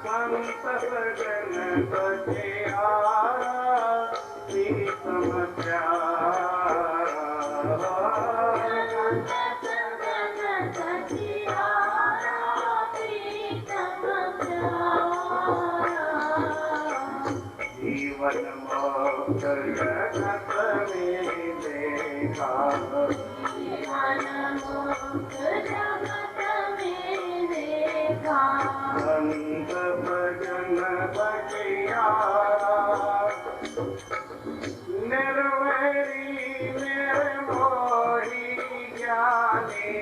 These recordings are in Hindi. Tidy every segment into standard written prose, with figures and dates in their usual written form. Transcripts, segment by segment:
संत सजन बचिया प्रीतम प्यारा जीवन मोक्ष जगत में देखा संत भजन बचिया निर्वैरी निर्मोही ज्ञानी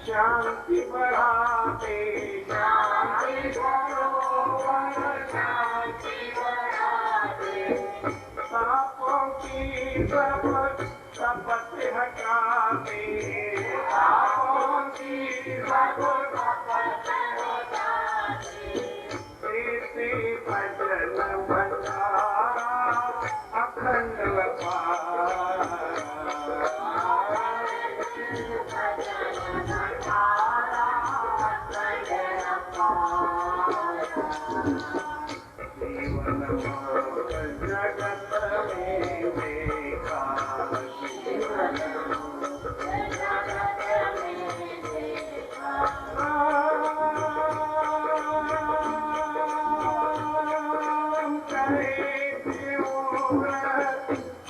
शांति बढ़ाते पापों की सब शपथ हटाते पापों की सब देते भजन भंडारा अखंड जीवन जगत में देखा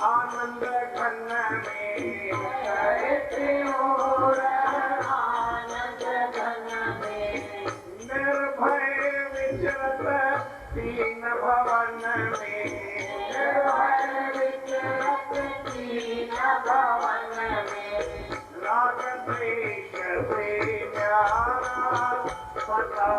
आनंद घन में निर्भय विचरत तीन भवन में राग द्वेष से प्यारा पता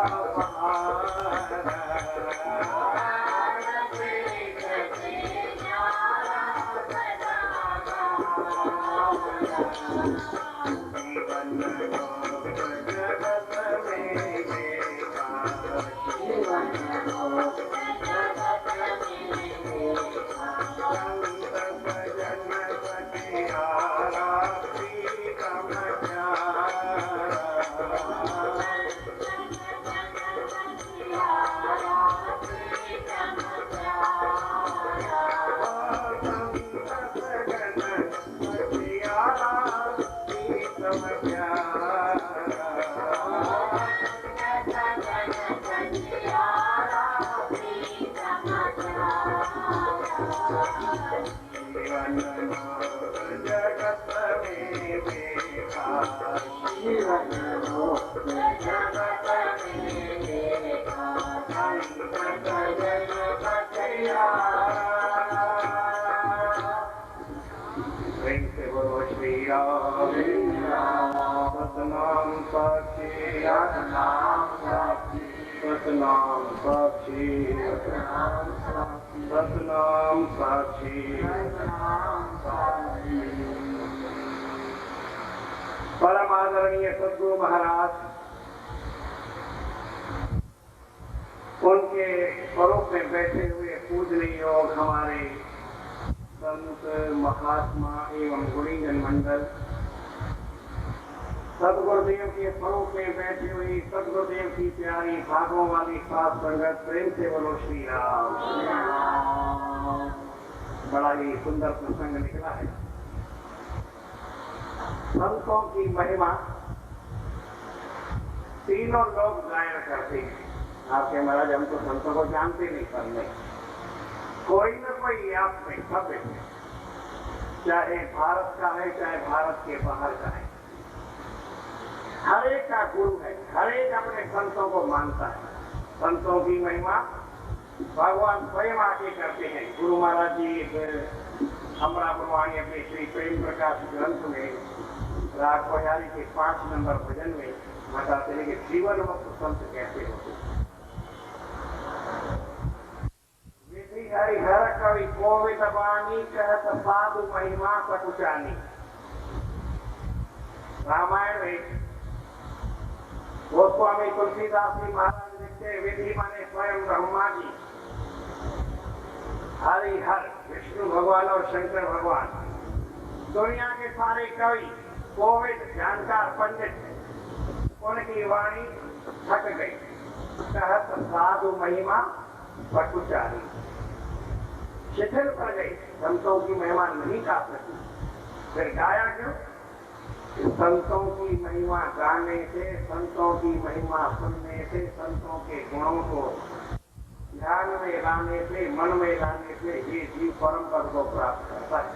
जीवन जगत में देखा प्रेम से बोलो श्री राम। सतनाम साक्षी, सतनाम साक्षी, सतनाम साक्षी, सतनाम साक्षी। परम आदरणीय सद्गुरु महाराज, उनके स्वरूप में बैठे हुए पूजनीय योग हमारे संत महात्मा एवं गुणीजन मंडल, सदगुरुदेव के स्वरूप में बैठी हुई सदगुरुदेव की प्यारी भागों वाली सात संगत, प्रेम से बोलो श्री राम। बड़ा ही सुंदर प्रसंग निकला है। संतों की महिमा तीनों लोग गायन करते हैं। आपके महाराज हम तो संतों को जानते नहीं, पर नहीं, कोई न कोई आप में सब है, चाहे भारत का है चाहे भारत के बाहर का है, हर एक का गुरु है, हर एक अपने संतों को मानता है। संतों की महिमा भगवान स्वयं आके करते हैं। गुरु महाराज जी अमरा गुरुवाणी अपने श्री प्रेम प्रकाश ग्रंथ में राग पुजारी के 5 नंबर भजन में बताते हैं कि जीवन मुक्त संत कैसे होते हैं। विधि हरिहर कवि कोविद वाणी कहत साधु महिमा सकुचानी। रामायण में गोस्वामी तुलसीदास जी महाराज लिखते, विधि माने स्वयं ब्रह्मा जी, हरिहर विष्णु भगवान और शंकर भगवान, दुनिया के सारे कवि कोविद जानकार पंडित, उनकी वाणी थक गई। कहत साधु महिमा सकुचानी, शिथिल पड़ गई, संतों की महिमा नहीं गा सकी। फिर गाया क्यों? संतों की महिमा गाने से, संतों की महिमा सुनने से, संतों के गुणों को ध्यान में लाने से, मन में लाने से ये जीव परम पद को प्राप्त करता है।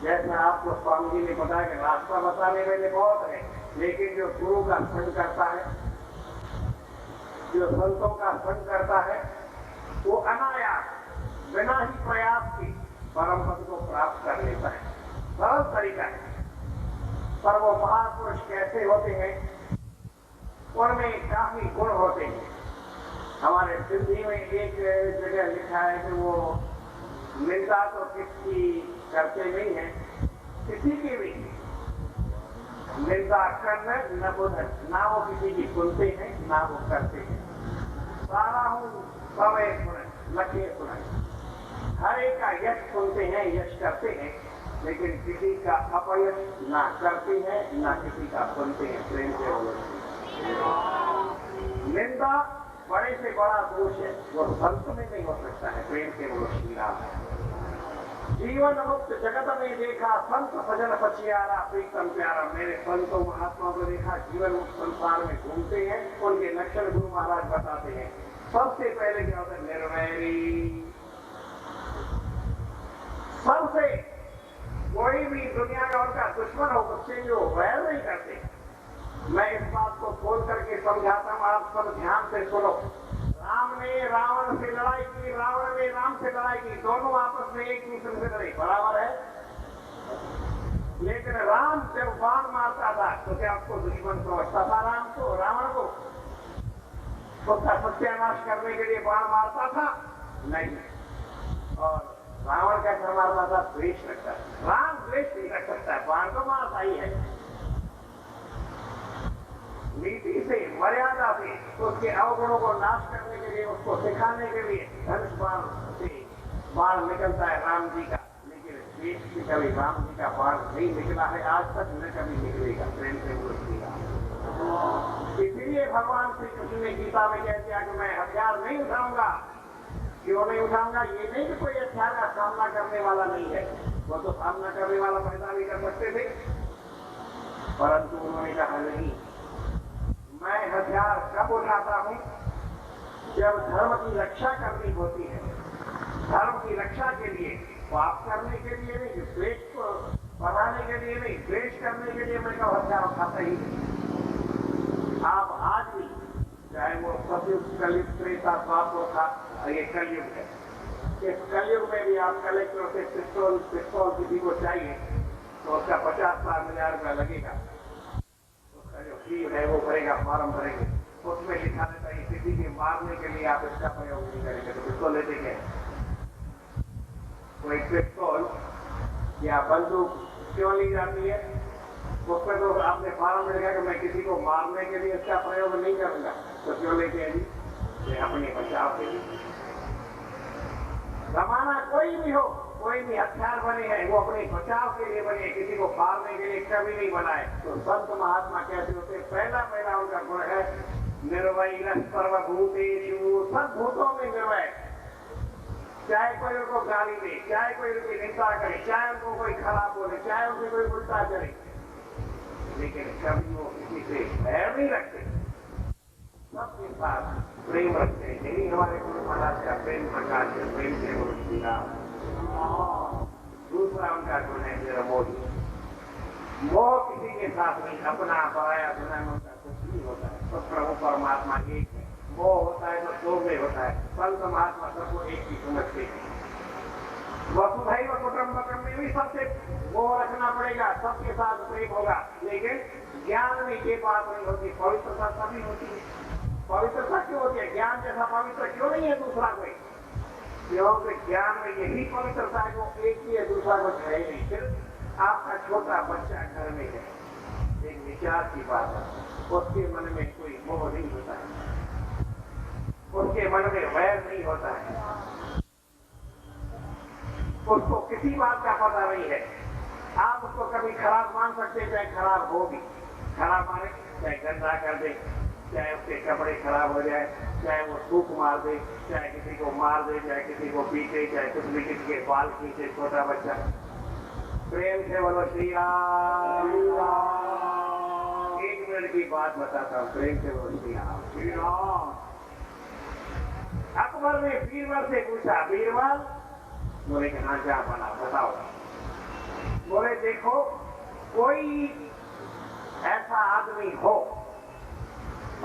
जैसे आपको स्वामी जी ने बताया कि रास्ता बताने वाले बहुत है, लेकिन जो गुरु का संग करता है, जो संतों का संग करता है, वो अनायास बिना ही प्रयास के परम पद को प्राप्त कर लेता है। सरल तरीका है। पर वो महापुरुष कैसे होते हैं, उनमें काफी गुण होते हैं। हमारे सिंधी में एक जगह लिखा है कि वो निंदा तो किसकी करते नहीं है, किसी की भी निंदा करना न बुधन, ना वो किसी की सुनते हैं ना वो करते हैं। सारा हूँ समय सुने, लखे सुनाए, हर एक का यश सुनते हैं, यश करते हैं, लेकिन किसी का अपयश ना करते हैं ना किसी का सुनते हैं। प्रेम से बोलते, निंदा बड़े से बड़ा दोष है, वो संत में नहीं हो सकता है। प्रेम से बोलो श्री राम। जीवन मुक्त जगत में देखा, संत सजन पछियारा, प्रीतम प्यारा। मेरे संतों महात्मा को देखा, जीवन मुक्त संसार में घूमते हैं, उनके लक्षण गुरु महाराज बताते हैं। सबसे पहले क्या होता है? निर्वैरी। सबसे कोई भी दुनिया का उनका दुश्मन हो, उससे जो वैर नहीं करते। मैं इस बात को खोल करके समझाता हूँ, आप सब ध्यान से सुनो। राम ने रावण से लड़ाई की, रावण ने राम से लड़ाई की, दोनों आपस में एक दूसरे से लड़े, बराबर है। लेकिन राम जब बाण मारता था तो क्या उसको दुश्मन समझता था? राम को, रावण को उसका सत्यानाश करने के लिए बाण मारता था? नहीं। और रावण कैसा मारता था? द्वेष रखता है। राम द्वेष नहीं रख सकता है, बाण तो मारता ही है। नीति से, मर्यादा से, उसके अवगुणों को नाश करने के लिए, उसको सिखाने के लिए धनुष बाण से बाण निकलता है राम जी का। लेकिन द्वेष से कभी राम जी का बाण नहीं निकला है, आज तक न कभी निकलेगा। प्रेम से बोलिएगा। इसलिए भगवान श्री कृष्ण ने गीता में कह दिया कि मैं हथियार नहीं उठाऊंगा। क्यों नहीं उठाऊंगा? ये नहीं कि कोई हथियार का सामना करने वाला नहीं है, वो तो सामना करने वाला पैदा नहीं कर सकते थे, परंतु उन्होंने कहा नहीं, मैं हथियार कब उठाता हूं? जब धर्म की रक्षा करनी होती है। धर्म की रक्षा के लिए, पाप करने के लिए नहीं, द्वेष को बढ़ाने के लिए नहीं, द्वेष करने के लिए मैं कब हथियार उठाता ही नहीं। आप आज भी चाहे वो सतयुग, कलयुग, त्रेता, द्वापर था, ये कलयुग है। इस कलयुग में भी आप कलेक्टर से पिस्तौल किसी को चाहिए तो उसका 50,000 रुपया लगेगा। उसका जो फी है वो भरेगा, फॉर्म भरेंगे, उसमें लिखा रहता है किसी के मारने के लिए आप इसका प्रयोग नहीं करेंगे। तो पिस्तौल लेते क्या, कोई पिस्तौल या बंदूक क्यों ली जाती है? उसमें तो आपने फॉर्म में लिखा कि मैं किसी को मारने के लिए इसका प्रयोग नहीं करूंगा, तो क्यों लेते हैं जी? अपने बचाव के लिए। जमाना कोई भी हो, कोई भी हथियार बने हैं वो अपने बचाव के लिए बने, किसी को मारने के लिए कभी नहीं बनाए। तो संत महात्मा कैसे होते? पहला उनका गुण है निर्वैरः सर्वभूतेषु, सब भूतों में निर्वैर। चाहे कोई उनको गाली दे, चाहे कोई उनकी निंदा करे, चाहे उनको कोई खराब बोले, चाहे उनसे कोई उल्टा करे, लेकिन कभी वो किसी से बैर नहीं रखते, सबके साथ प्रेम रखते हैं। यही हमारे गुरु महाराज का प्रेम प्रकाश है, प्रेम से गुरु श्री राम। दूसरा उनका गुण है निर्मोही, मोह किसी के साथ नहीं, अपना पराया दुनिया में उनका कुछ नहीं होता है। तो प्रभु परमात्मा एक है, मोह होता है तो दो में होता है। संत महात्मा सबको एक ही समझते हैं। वसुधैव कुटुंबकम में भी सबसे मोह रखना पड़ेगा, सबके साथ प्रेम होगा, लेकिन ज्ञान में ये बात नहीं होती। पवित्रता तभी होती है। पवित्रता क्यों होती है? ज्ञान जैसा पवित्र क्यों नहीं है दूसरा कोई? क्योंकि ज्ञान में यही पवित्रता है, वो एक ही है, दूसरा कुछ है नहीं। फिर आपका छोटा बच्चा घर में है, एक विचार की बात है, उसके मन में कोई मोह नहीं होता है, उसके मन में वैर नहीं होता है, उसको किसी बात का पता नहीं है। आप उसको कभी खराब मान सकते हैं, चाहे खराब हो भी, खराब माने चाहे गंदा कर दे, चाहे उसके कपड़े खराब हो जाए, चाहे वो थूक मार दे, चाहे किसी को मार दे, चाहे किसी को पीटे, चाहे कुछ भी, किसी के बाल खींचे, छोटा बच्चा। प्रेम से बोलो श्री राम। 1 मिनट की बात बताता हूँ, प्रेम से बोलो श्री राम। श्री राम। अकबर ने बीरबल से पूछा, बीरबल, बोले कि हाँ क्या बना बताओ। बोले देखो, कोई ऐसा आदमी हो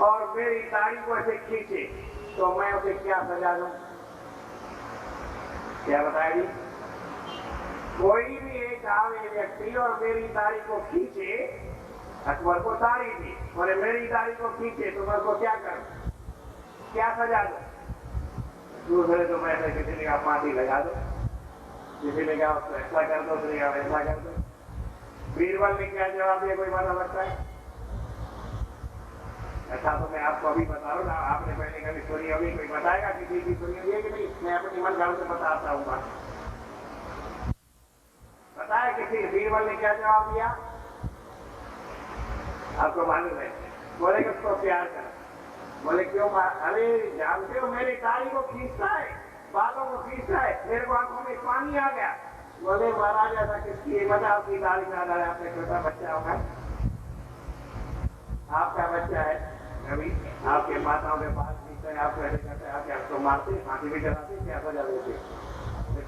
और मेरी दाढ़ी को ऐसे खींचे तो मैं उसे क्या सजा दूं? क्या बताएगी? कोई भी एक आवे व्यक्ति और मेरी दाढ़ी को खींचे, अकबर को दाढ़ी दी, बोले मेरी दाढ़ी को खींचे तो मैं उसको क्या करूं, क्या सजा दूं? दूसरे तो मैं किसी ने कहा फांसी लगा दो, किसी ने कहा उसको ऐसा कर दो, किसी ने कहा ऐसा कर दो। बीरबल ने क्या जवाब दिया, कोई पता लगता है? ऐसा तो मैं आपको अभी बता रहा हूँ ना, आपने पहले कभी सुनी होगी, कोई बताएगा किसी की सुनी होगी कि नहीं? मैं अपनी मन गाँव से बताता हूँ बात। बताया किसी, बीरबल ने क्या जवाब दिया आपको मालूम है? बोले कि उसको प्यार कर। बोले क्यों? अरे जानते हो मेरी दाढ़ी को खींचता है, बालों को खींचता है, मेरे को आंखों में पानी आ गया। बोले महाराज ऐसा किसकी बताओ की दाढ़ी में आ रहा है? आपका छोटा बच्चा होगा, आपका बच्चा है, अभी आपके माताओं के पास खींचते हैं, आप कैसे करते हैं? आप क्या उसको मारते, फांसी भी चलाते, क्या सजा देते?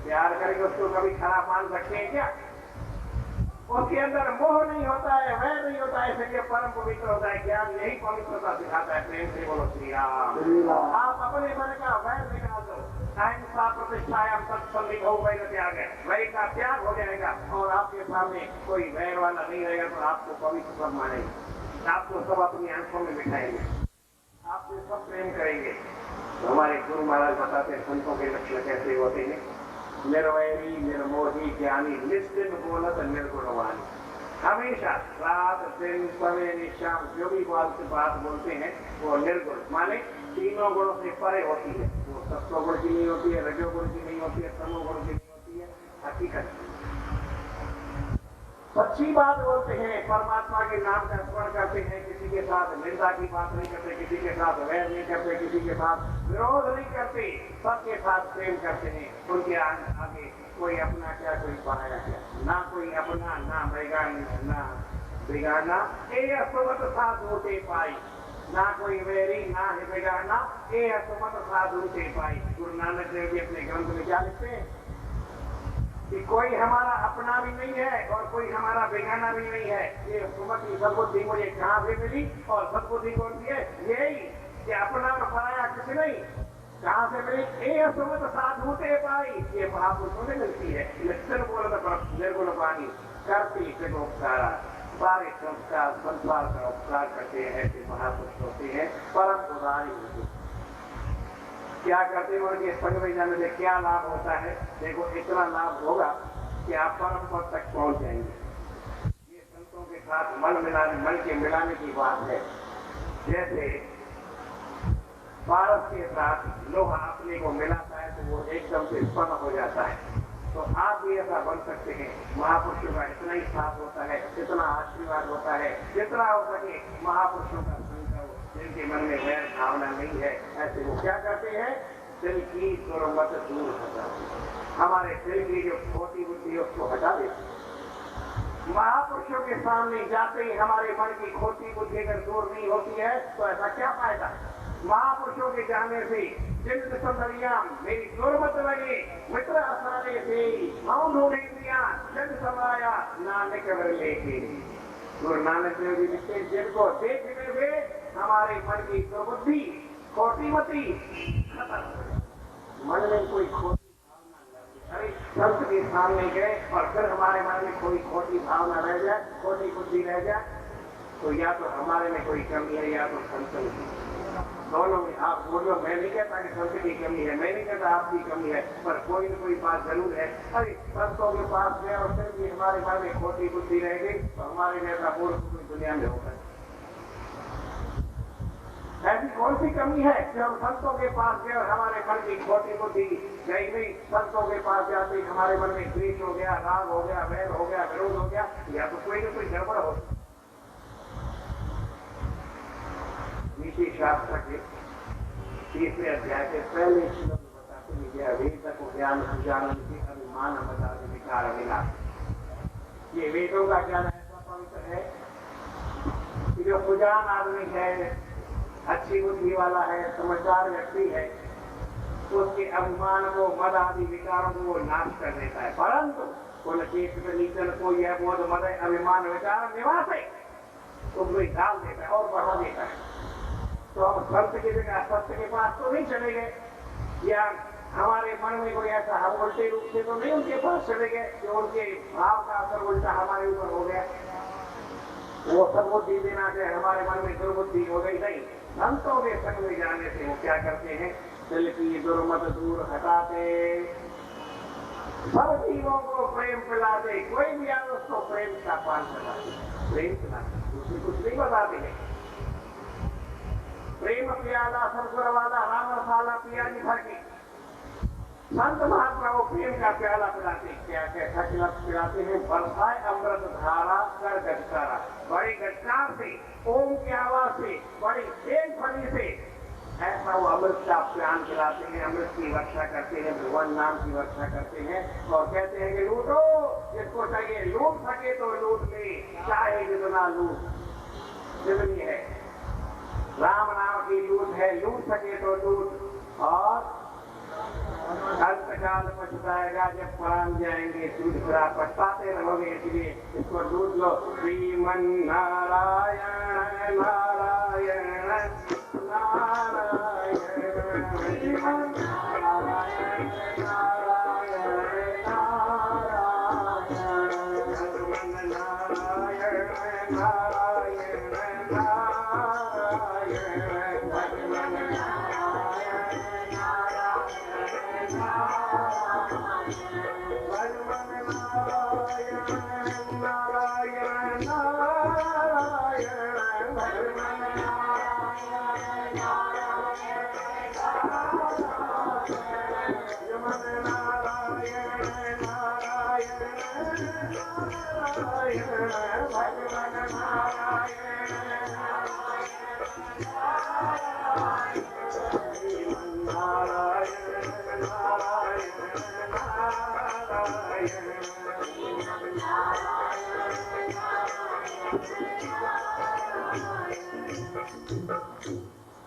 प्यार करके उसको कभी खराब मान सकते हैं क्या? उसके अंदर मोह नहीं होता है, वैर नहीं होता है, इसलिए परम पवित्र होता है। ज्ञान यही पवित्रता सिखाता है। प्रेम से बोलो श्री राम। आप अपने मन का वैर निकाल दो, अहिंसा प्रतिष्ठायाम तत्संधि हो वैर त्याग है, वैर का त्याग हो जाएगा और आपके सामने कोई वैर वाला नहीं रहेगा, तो आपको पवित्र सब मानेंगे, आपको सब अपनी आंखों में बिठाएंगे, आपसे सब प्रेम करेंगे। तो हमारे गुरु महाराज बताते हैं संतों के लक्षण कैसे होते हैं। निर्वैरी, निर्मोही, ज्ञानी, निश्चित बोलत, निर्गुणवानी। हमेशा रात दिन समय शाम जो भी बात बोलते हैं वो निर्गुण माने तीनों गुणों से परे होती है। वो सत्व गुण की नहीं होती है, रजो गुण की नहीं होती है, तमो गुण की नहीं होती है, हकीकत सच्ची बात बोलते हैं, परमात्मा के नाम का स्मरण करते हैं, किसी के साथ निंदा की बात नहीं करते, किसी के साथ वैर नहीं करते, किसी के साथ विरोध नहीं करते, सबके साथ प्रेम करते हैं। उनके आगे कोई अपना क्या, कोई पराया क्या, ना कोई अपना, ना बिगाड़ना, ये असुमत साधु ते पाई, ना कोई वैरी, ना है बिगाड़ना, ये असुमत साधु ते पाई। गुरु नानक देव जी अपने ग्रंथ में क्या लिखते हैं कि कोई हमारा अपना भी नहीं है और कोई हमारा बेगाना भी नहीं है। ये सुमति सद्बुद्धि मुझे कहाँ से मिली? और सद्बुद्धि कौन सी है? यही कि अपना और पराया कुछ नहीं। कहां से मिली? ए सुमत साधुते पाई, ये महापुरुषों से मिलती है। लक्षण बोलत निर्गुण पानी करती उपकारा, सारे संस्कार संसार का उपकार करते हैं, ऐसे महापुरुष होते हैं, परम उदारी होते हैं। क्या करते हैं उनके संग में जाने से क्या लाभ होता है? देखो, इतना लाभ होगा कि आप परम पद तक पहुंच जाएंगे। ये संतों के साथ मन मिलाने, मन के मिलाने की बात है। जैसे पारस के साथ लोहा अपने को मिलाता है तो वो एकदम से स्पन्न हो जाता है। तो आप भी ऐसा बन सकते हैं। महापुरुषों का इतना ही साथ होता है, इतना आशीर्वाद होता है, जितना हो सके महापुरुषों का संग करो। जिनके मन में वैर भावना नहीं है, ऐसे वो क्या करते हैं? दिल की दुर्मत दूर हटाते हैं। हमारे दिल की जो खोटी बुद्धि है उसको हटा देते। महापुरुषों के सामने जाते ही हमारे मन की खोटी बुद्धि अगर दूर नहीं होती है तो ऐसा क्या फायदा है? महापुरुषों के जाने से जिन सुंदरिया मेरी दुर्मत लगे, मित्र आसाने से हम ढूंढे दिया, जन समाया नानक लेके। गुरु नानक देव जी लिखते, जिनको देखने में हमारे मन की दुर्बुद्धि खोटीमती खत्म हो जाए। मन में कोई खोटी भावना न रहे। अरे संत के सामने गए और फिर हमारे मन में कोई खोटी भावना रह जाए, खोटी बुद्धि रह जाए, तो या तो हमारे में कोई कमी है या तो संत की। दोनों में आप बोलो। मैं नहीं कहता कि संत की कमी है, मैं नहीं कहता आपकी कमी है, पर कोई न कोई बात जरूर है। अरे संतों के पास गए और फिर भी हमारे मन में खोटी बुद्धि रह गई तो हमारे जैसा मूर्ख कोई दुनिया में होगा। ऐसी कौन सी कमी है कि हम संतों के पास गए और हमारे मन की खोटी बुद्धि गई नहीं? संतों के पास जाते हमारे मन में द्वेष हो गया, राग हो गया, वैर हो गया, विरोध हो गया, या तो कोई न कोई गड़बड़ हो। नीति शास्त्र के 30वें अध्याय के पहले श्लोक में बताते हैं, वेद को ज्ञान सुजान के अभिमान बता विकार मिला। ये वेदों का ज्ञान ऐसा पवित्र है कि जो सुजान आदमी है, अच्छी बुद्धि वाला है, समझदार व्यक्ति है, उसके अभिमान को, मद आदि विकारों को वो नाश कर देता है। परंतु कुल नीचन को यह बोध मद अभिमान विकार निवासे तो कोई डाल देता है और बढ़ा देता है। तो हम संत की जगह सत्य के पास तो नहीं चले गए, या हमारे मन में कोई ऐसा हम उल्टे रूप से तो नहीं उनके पास चले गए कि उनके भाव का असर उल्टा हमारे ऊपर हो गया। वो सद्बुद्धि देना चाहे हमारे मन में दुर्बुद्धि हो गई। नहीं, संतों के संग में जाने से वो क्या करते हैं? दिल की दुर्मत दूर हटाते, सब जीवों को प्रेम पिलाते। कोई भी आए उसको प्रेम का पान कराते, प्रेम पिलाते, दूसरे कुछ नहीं बताते हैं। प्रेम प्याला सदगुण वाला राम रसाला पिया जी भर के संत महात्मा को प्रेम का प्याला पिलाते। क्या कैसा पिलाते हैं? बरसाए अमृत धारा कर गटकारा, बड़ी गटकार से, ओम की आवाज से, बड़ी तेज ध्वनि से ऐसा वो अमृत का प्यान पिलाते हैं। अमृत की वर्षा करते हैं, भगवान नाम की वर्षा करते हैं और कहते हैं कि लूटो, जिसको चाहिए लूट सके तो लूट ले, चाहे जितना लूट। जितनी है राम नाम की लूट है, लूट सके तो लूट। और अंतकाल पछताएगा जब प्राण जाएंगे, सूझ फिरा पछताते रहोगे। इसलिए इसको लूट लो। श्रीमन नारायण नारायण नारायण, श्रीमन नारायण नारायण नारायण, भगवन नारायण नारायण नारायण, भगवन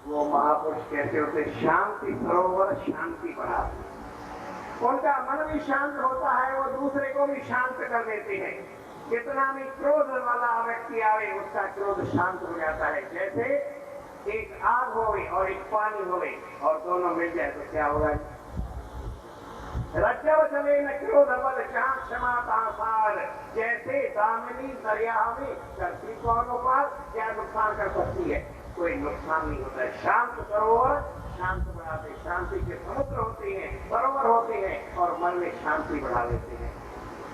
वो महापुरुष कहते होते शांति सरोवर शांति बढ़ाते। उनका मन भी शांत होता है, वो दूसरे को भी शांत कर देते हैं। कितना भी क्रोध वाला व्यक्ति आवे उसका क्रोध शांत हो जाता है। जैसे एक आग हो गई और एक पानी हो गई और दोनों मिल जाए तो क्या होगा? रज्जव चले न क्रोध बल श्याम क्षमा तासार, जैसे दामिनी दरिया में करती कौन उपार, क्या नुकसान कर सकती है? कोई नुकसान नहीं होता है। शांत सरोवर शांत बढ़ाते, शांति के समुद्र होते हैं, सरोवर होते हैं और मन में शांति बढ़ा देते हैं।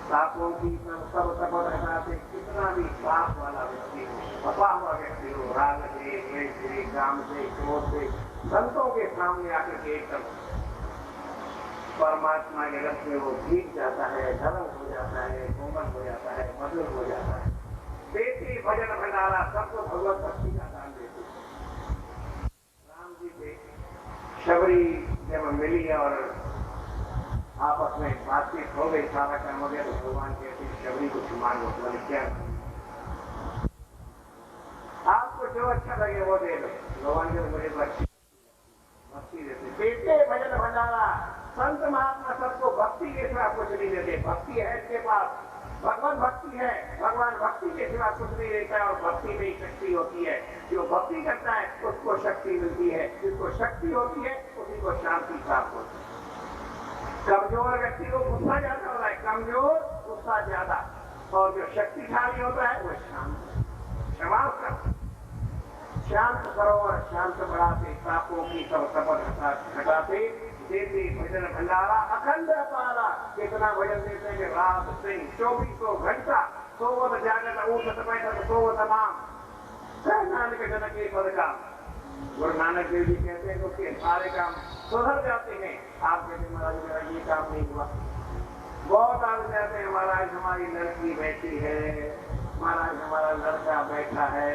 पापों की सब तपत हटाते, कितना भी पाप वाला व्यक्ति हो, अपा हुआ व्यक्ति हो, राग से, द्वेष से, काम से, क्रोध से, संतों के सामने आकर के एकदम परमात्मा के रस में वो भीग जाता है, धर्म हो जाता है, कोमल हो जाता है, मधुर हो जाता है। देती भजन भंडारा, सबको भगवत भक्ति का दान देती। राम जी से शबरी जब मिली और आपस में बातचीत हो गई, सारा काम हो गया, तो भगवान कहते शबरी को मांगो। बोले क्या? आपको जो अच्छा लगे वो दे दो। भगवान के मुझे भक्ति देते। देते भजन भंडारा, संत महात्मा सबको भक्ति के सिवा कुछ नहीं देते। भक्ति है इसके पास, भगवान भक्ति है, भगवान भक्ति के सिवा कुछ नहीं देता है और भक्ति में ही शक्ति होती है। जो भक्ति करता है उसको शक्ति मिलती है, जिसको शक्ति होती है उसी को शांति प्राप्त होती है। कमजोर व्यक्ति को गुस्सा ज्यादा होता है, कमजोर गुस्सा ज्यादा, और जो शक्तिशाली होता है वो शांत क्षमा करता। शांत सरोवर शांत बढ़ाते, पापों की सब तपत हटाते, देते भजन भंडारा अखंड अपारा। कितना भजन देते हैं कि रात दिन 24 घंटा सोवत जागत उठत बैठत सोवत नाम, नानक जनक के पद का। गुरु नानक देव जी कहते हैं उसके सारे काम सुधर जाते हैं। आप कहते महाराज मेरा ये काम नहीं हुआ। बहुत आदमी कहते हैं महाराज हमारी लड़की बैठी है, महाराज हमारा लड़का बैठा है,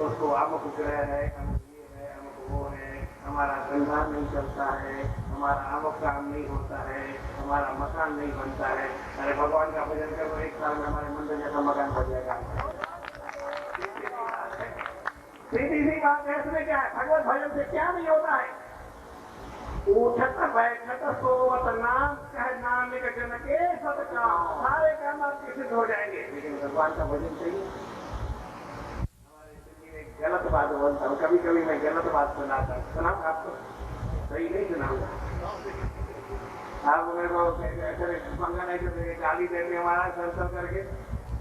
उसको अमुक ग्रह है, अमुक ये है, अमुक वो है, हमारा धंधा नहीं चलता है, हमारा अमुक काम नहीं होता है, हमारा मकान नहीं बनता है। अरे भगवान का भजन करो, 1 साल में हमारे मंदिर जैसा मकान बन जाएगा। सीधी सी बात है। इसमें क्या है? भगवत भजन से क्या नहीं होता है? उठत बैठत सोवत नाम, कहे नानक जनक के सब काम, सारे काम आपके सिद्ध हो जाएंगे। लेकिन भगवान का भजन चाहिए। हमारे जिंदगी में गलत बात बोलता हूँ, कभी कभी मैं गलत बात सुनाता हूँ, सुनाऊँ आपको? सही नहीं सुनाऊंगा। आप मेरे को पंगा नहीं करते, गाली देते हमारा संसद करके,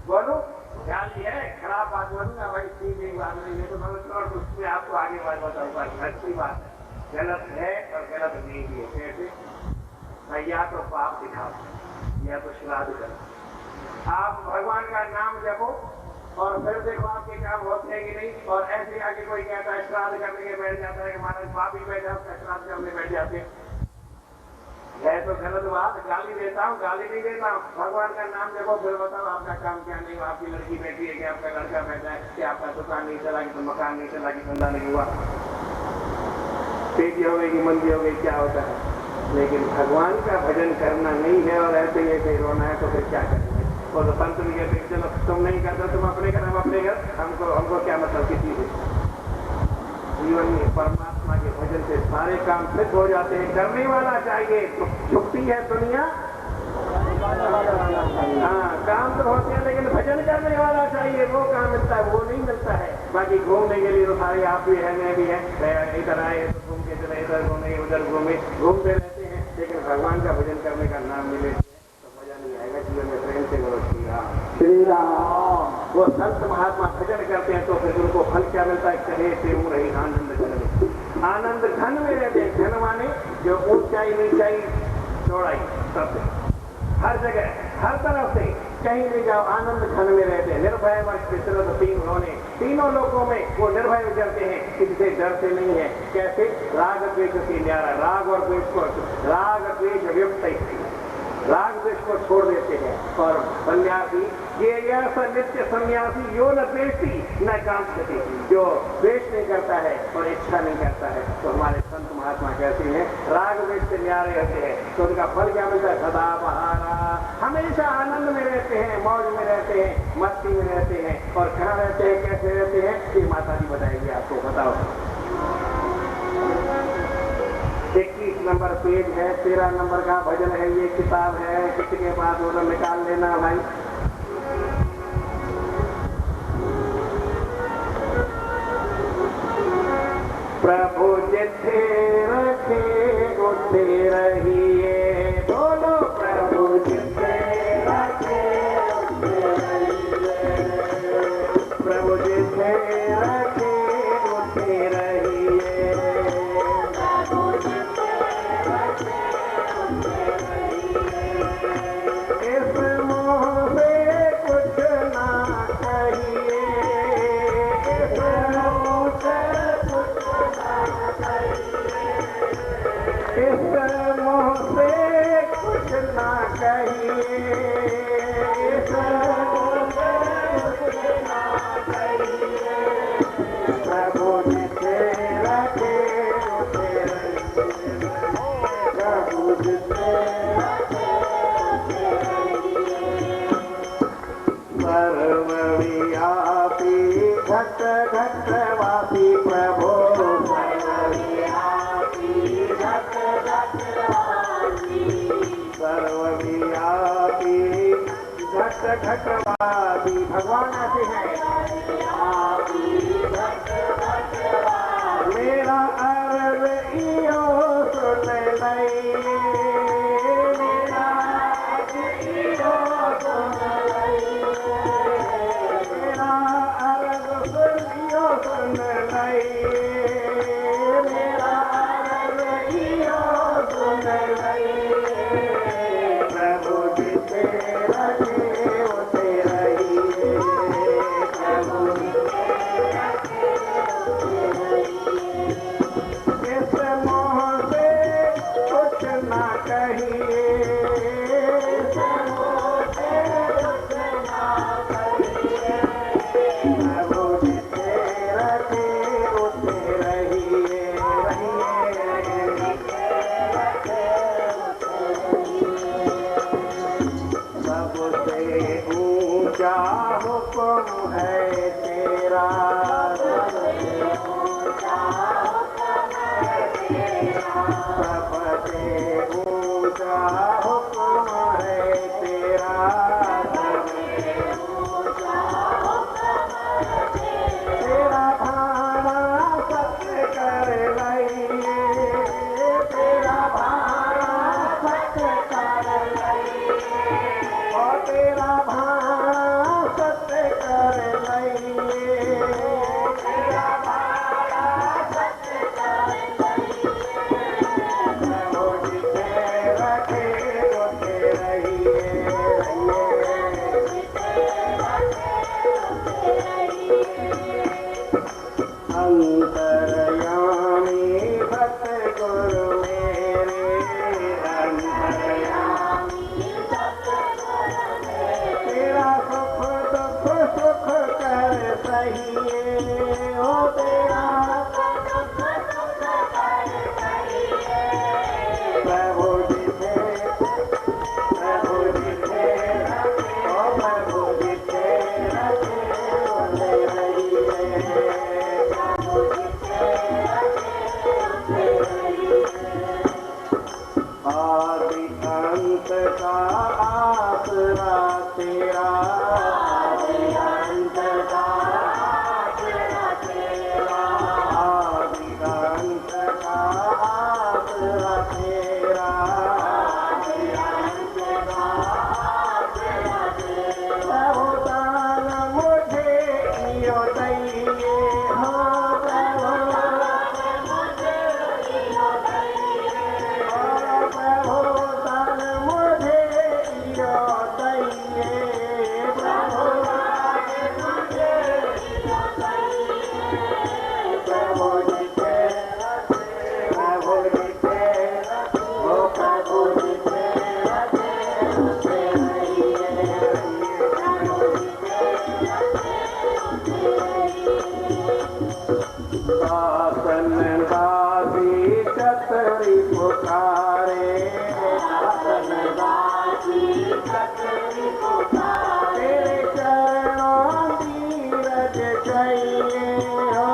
बोलो गाली है, खराब बात बोलूंगा भाई, ठीक है बात नहीं है तो मैं उसमें आपको आगे बात बताऊंगा। अच्छी बात है, गलत है और गलत नहीं है। कैसे? या तो पाप दिखाओ या तो श्राद्ध करो। आप भगवान का नाम जपो और फिर देखो आपके काम होते हैं कि नहीं। और ऐसे आगे कोई कहता है श्राद्ध करने के बैठ जाता है, हमारे पाप ही बैठा उसका श्राद्ध करने बैठ जाते हैं। है तो गलत बात। गाली देता हूँ, गाली नहीं देता हूँ। भगवान का नाम जपो, फिर बताओ आपका काम क्या नहीं हुआ, आपकी लड़की बैठी है कि आपका लड़का बैठा है कि आपका दुकान नहीं चला कि तो मकान नहीं चला कि धंधा नहीं हुआ, पेटी हो गई कि मंदी हो गई, क्या होता है? लेकिन भगवान का भजन करना नहीं है और ऐसे ही ऐसे रोना है तो फिर क्या करेंगे? और तो संत भी कहते चलो तुम नहीं करते, तुम अपने घर, हम अपने घर, हमको क्या मतलब किसी से? जीवन में परमात्मा के भजन से सारे काम सिद्ध हो जाते हैं। करने वाला चाहिए तो छुट्टी है दुनिया, हाँ काम तो होते हैं लेकिन भजन करने वाला चाहिए, वो काम मिलता है, वो नहीं मिलता है। बाकी घूमने के लिए तो सारे आप भी है, मैं भी है, इधर आए तो घूम के चले, इधर घूमे उधर घूमे, घूमते रहते हैं। लेकिन भगवान का भजन करने का नाम मिले तो मजा नहीं आएगा जीवन में। प्रेम से बोलो श्री राम श्री राम। वो संत महात्मा भजन करते हैं तो फिर उनको फल क्या मिलता है? कहे से रही आनंद घन में, आनंद घन में रहते हैं। घन माने जो ऊंचाई नीचाई चौड़ाई सब हर जगह हर तरफ से कहीं भी जाओ आनंद घन में रहते हैं। निर्भय विचरत तीन होने, तीनों लोगों में वो निर्भय विचरते हैं, किसी से डरते नहीं है। कैसे? राग द्वेष से न्यारा, राग और द्वेष को, राग द्वेष वियुक्त, राग द्वेष को छोड़ देते हैं। और सन्यासी ये ऐसा नित्य सन्यासी यो न द्वेषी न कांक्षति, जो द्वेष नहीं करता है और इच्छा नहीं करता है। तो हमारे संत महात्मा कहते हैं राग द्वेष से न्यारे रहते हैं तो उनका फल क्या मिलता है? सदा बहारा, हमेशा आनंद में रहते हैं, मौज में रहते हैं, मस्ती में रहते हैं। और कहाँ रहते हैं, कैसे रहते हैं, ये माता जी बताएंगे आपको। बताओ 21 नंबर पेज है, 13 नंबर का भजन है, ये किताब है, किसी के पास वो निकाल लेना भाई। प्रभु जिथे रखे उठे रहिए, बोलो प्रभु जिथे रखे उठे रहिए, प्रभु जिथे रखे उठे रहिए, प्रभु जिथे रखे उठे रहिए। इस मोह से कुछ ना कहिए, इस मोह से कुछ ना कहिए, इस मोह से कुछ ना कहिए, इस मोह से कुछ ना कहिए, प्रभु जिथे रखे उठे रहिए, प्रभु जिथे रखे उठे रहिए। सर्वव्यापी घट घट वासी प्रभु, सर्वव्यापी घट घट वासी, सर्वव्यापी घट घट वासी भगवान ऐसे हैं। मेरा अर्ज इहो सुन लइए, मेरा अर्ज इहो सुन लइए, मेरा अर्ज इहो सुन लइए, मेरा अर्ज इहो सुन लइए, प्रभु जिथे रखे उठे रहिए, प्रभु जिथे रखे उठे रहिए। इस मोह से कुछ ना कहिए, इस मोह से कुछ ना कहिए, प्रभु जिथे रखे उठे रहिए, सबसे ऊंचा हुक्म है तेरा, सबसे ऊंचा हुक्म है तेरा, सबसे ऊंचा हुक्म है तेरा, सबसे ऊंचा हुक्म है तेरा, भाड़ा सत्य कर लइए, तेरा भाड़ा सत्य कर लइए, और तेरा भाड़ा सत्य कर लइए, तेरा भाड़ा सत्य कर लइए, प्रभु जिथे रखे उठे रहिए, जिथे रखे उठे रहिए। अंतर्यामी सतगुरु मेरे, अंतर्यामी सतगुरु मेरे, तेरा सुख दुख सुख कर सहिए, ओ तेरा सुख दुख सुख कर सहिए, प्रभु जिथे रखे, ओ प्रभु जिथे रखे उठे रहिए, प्रभु जिथे रखे उठे रहिए। आदि अंत का आसरा तेरा, आदि अंत का आसरा तेरा, आदि अंत का आसरा तेरा, आदि अंत का आसरा तेरा। प्रभु दान मुझे इयो दइए, हाँ प्रभु मुझे इयो दइए, प्रभु दान मुझे इयो दइए, प्रभु दान मुझे इयो दइए, प्रभु जिथे रखे, प्रभु जिथे रखे, ओ प्रभु जिथे रखे उठे रहिए, प्रभु जिथे रखे उठे रहिए। शासन दासी छतरी पुकारे, शासन दासी छतरी पुकारे, तेरे चरणों धीरज चाहिए, हो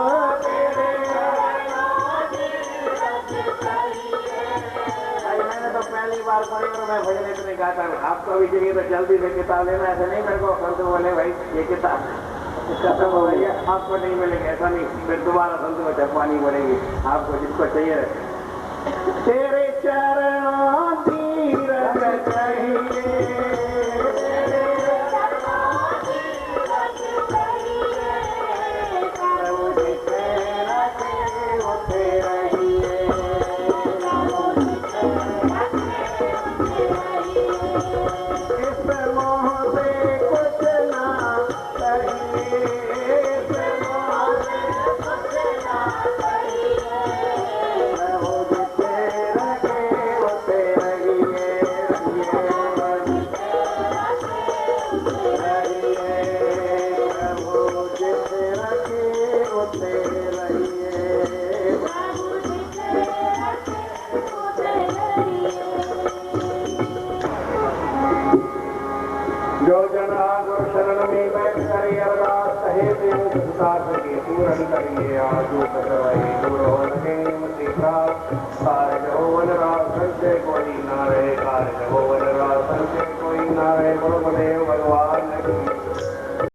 तेरे चरणों धीरज चाहिए। मैंने तो पहली बार पढ़ी और मैं भजन इतने गाता हूँ, आपको भी चाहिए तो जल्दी से किताब लेना, ऐसे नहीं मेरे को कर दो बोले भाई ये किताब खत्म हो गई है, आपको नहीं मिलेगा, ऐसा नहीं, फिर दोबारा संत में जपवानी पड़ेगी आपको, जिसको चाहिए। तेरे चरणों तीरथ चाहिए, जो जना गुरु शरण में बैठ कर अरदास कहे देव साथ के पूर्ण करिए आजू करवाई दूर हो लगे मति प्राप्त कार्य हो वन राज संचय कोई ना रहे कार्य हो वन राज संचय कोई ना रहे गुरु देव